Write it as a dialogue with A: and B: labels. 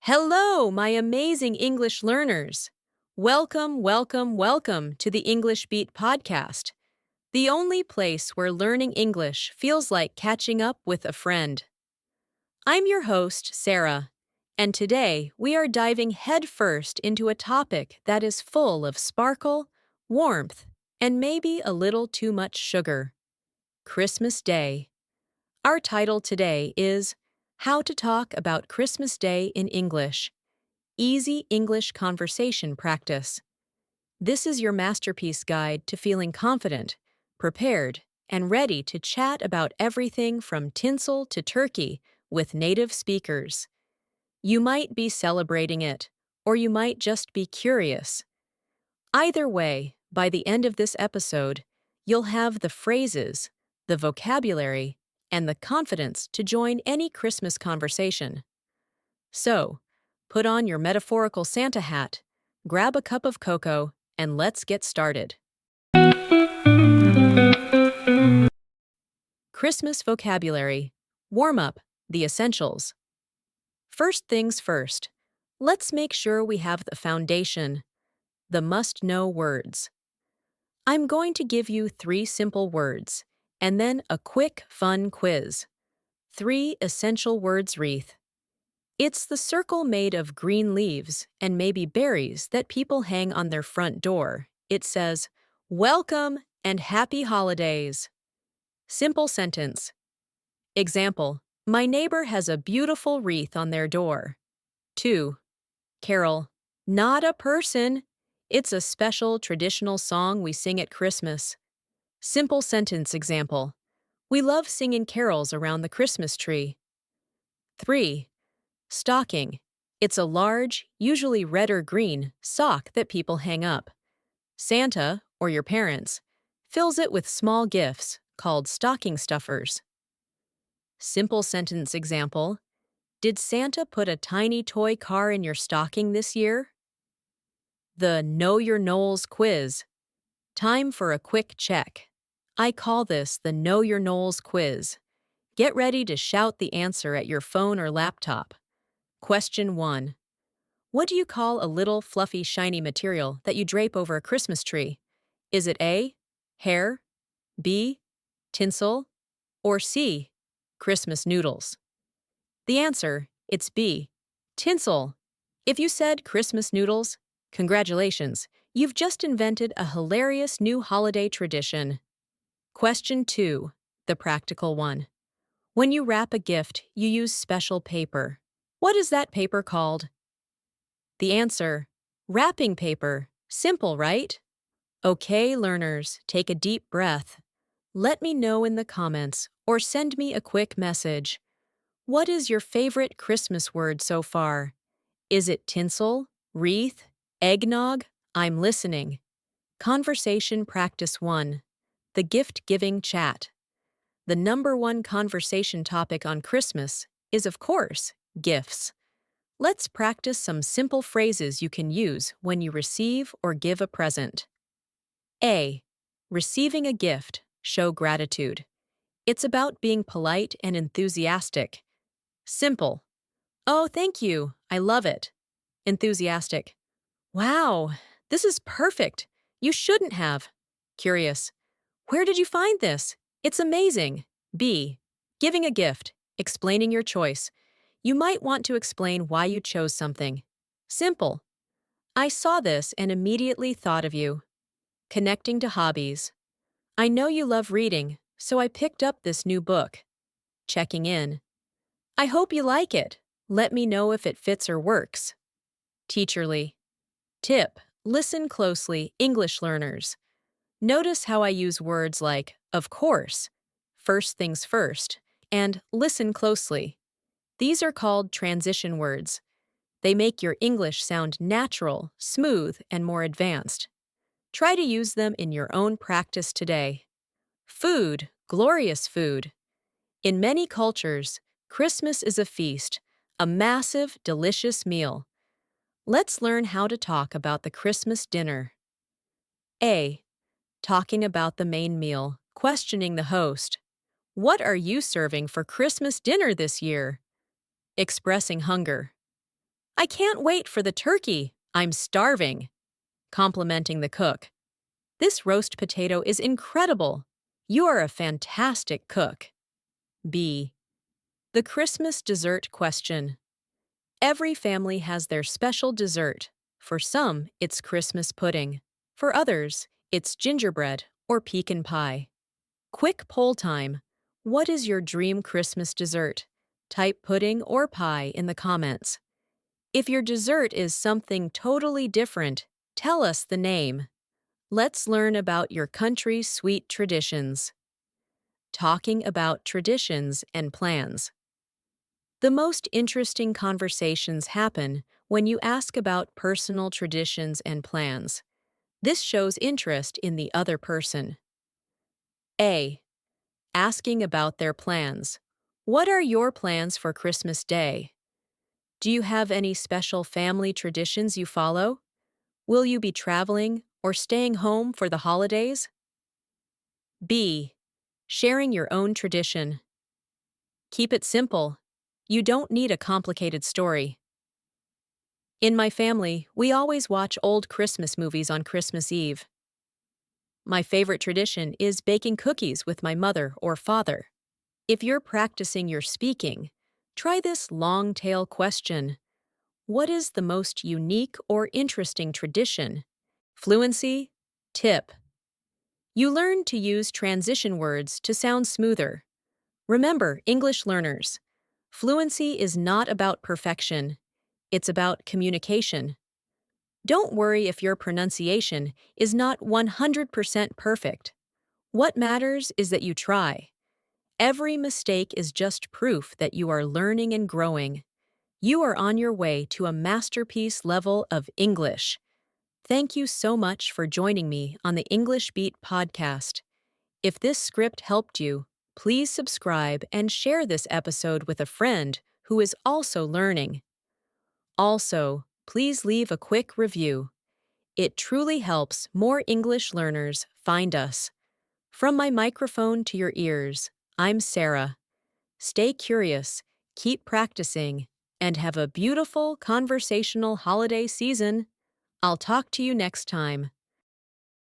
A: Hello, my amazing English learners. Welcome, welcome, welcome to the English Beat podcast, the only place where learning English feels like catching up with a friend. I'm your host, Sarah, and today we are diving headfirst into a topic that is full of sparkle, warmth, and maybe a little too much sugar: Christmas Day. Our title today is How to Talk About Christmas Day in English. Easy English Conversation Practice. This is your masterpiece guide to feeling confident, prepared, and ready to chat about everything from tinsel to turkey with native speakers. You might be celebrating it, or you might just be curious. Either way, by the end of this episode, you'll have the phrases, the vocabulary, and the confidence to join any Christmas conversation. So, put on your metaphorical Santa hat, grab a cup of cocoa, and let's get started. Christmas vocabulary. Warm up, the essentials. First things first, let's make sure we have the foundation, the must-know words. I'm going to give you 3 simple words, and then a quick, fun quiz. 3 essential words wreath. It's the circle made of green leaves and maybe berries that people hang on their front door. It says, "Welcome and Happy Holidays." Simple sentence. Example, my neighbor has a beautiful wreath on their door. 2. Carol, not a person. It's a special traditional song we sing at Christmas. Simple sentence example. We love singing carols around the Christmas tree. 3. Stocking. It's a large, usually red or green, sock that people hang up. Santa, or your parents, fills it with small gifts called stocking stuffers. Simple sentence example. Did Santa put a tiny toy car in your stocking this year? The Know Your Knowles quiz. Time for a quick check. I call this the Know Your Knowles quiz. Get ready to shout the answer at your phone or laptop. Question 1. What do you call a little fluffy shiny material that you drape over a Christmas tree? Is it A, hair, B, tinsel, or C, Christmas noodles? The answer, it's B, tinsel. If you said Christmas noodles, congratulations, you've just invented a hilarious new holiday tradition. Question 2, the practical one. When you wrap a gift, you use special paper. What is that paper called? The answer, wrapping paper. Simple, right? Okay, learners, take a deep breath. Let me know in the comments or send me a quick message. What is your favorite Christmas word so far? Is it tinsel, wreath, eggnog? I'm listening. Conversation Practice 1. The gift-giving chat. The #1 conversation topic on Christmas is, of course, gifts. Let's practice some simple phrases you can use when you receive or give a present. A. Receiving a gift. Show gratitude. It's about being polite and enthusiastic. Simple. Oh, thank you. I love it. Enthusiastic. Wow, this is perfect. You shouldn't have. Curious. Where did you find this? It's amazing. B. Giving a gift. Explaining your choice. You might want to explain why you chose something. Simple. I saw this and immediately thought of you. Connecting to hobbies. I know you love reading, so I picked up this new book. Checking in. I hope you like it. Let me know if it fits or works. Teacherly. Tip. Listen closely, English learners. Notice how I use words like, of course, first things first, and listen closely. These are called transition words. They make your English sound natural, smooth, and more advanced. Try to use them in your own practice today. Food, glorious food. In many cultures, Christmas is a feast, a massive, delicious meal. Let's learn how to talk about the Christmas dinner. A. Talking about the main meal, questioning the host. What are you serving for Christmas dinner this year? Expressing hunger. I can't wait for the turkey. I'm starving. Complimenting the cook. This roast potato is incredible. You are a fantastic cook. B. The Christmas dessert question. Every family has their special dessert. For some, it's Christmas pudding. For others, it's gingerbread or pecan pie. Quick poll time. What is your dream Christmas dessert? Type pudding or pie in the comments. If your dessert is something totally different, tell us the name. Let's learn about your country's sweet traditions. Talking about traditions and plans. The most interesting conversations happen when you ask about personal traditions and plans. This shows interest in the other person. A. Asking about their plans. What are your plans for Christmas Day? Do you have any special family traditions you follow? Will you be traveling or staying home for the holidays? B. Sharing your own tradition. Keep it simple. You don't need a complicated story. In my family, we always watch old Christmas movies on Christmas Eve. My favorite tradition is baking cookies with my mother or father. If you're practicing your speaking, try this long-tail question. What is the most unique or interesting tradition? Fluency. Tip. You learn to use transition words to sound smoother. Remember, English learners, fluency is not about perfection. It's about communication. Don't worry if your pronunciation is not 100% perfect. What matters is that you try. Every mistake is just proof that you are learning and growing. You are on your way to a masterpiece level of English. Thank you so much for joining me on the English Beat podcast. If this script helped you, please subscribe and share this episode with a friend who is also learning. Also, please leave a quick review. It truly helps more English learners find us. From my microphone to your ears, I'm Sarah. Stay curious, keep practicing, and have a beautiful conversational holiday season. I'll talk to you next time.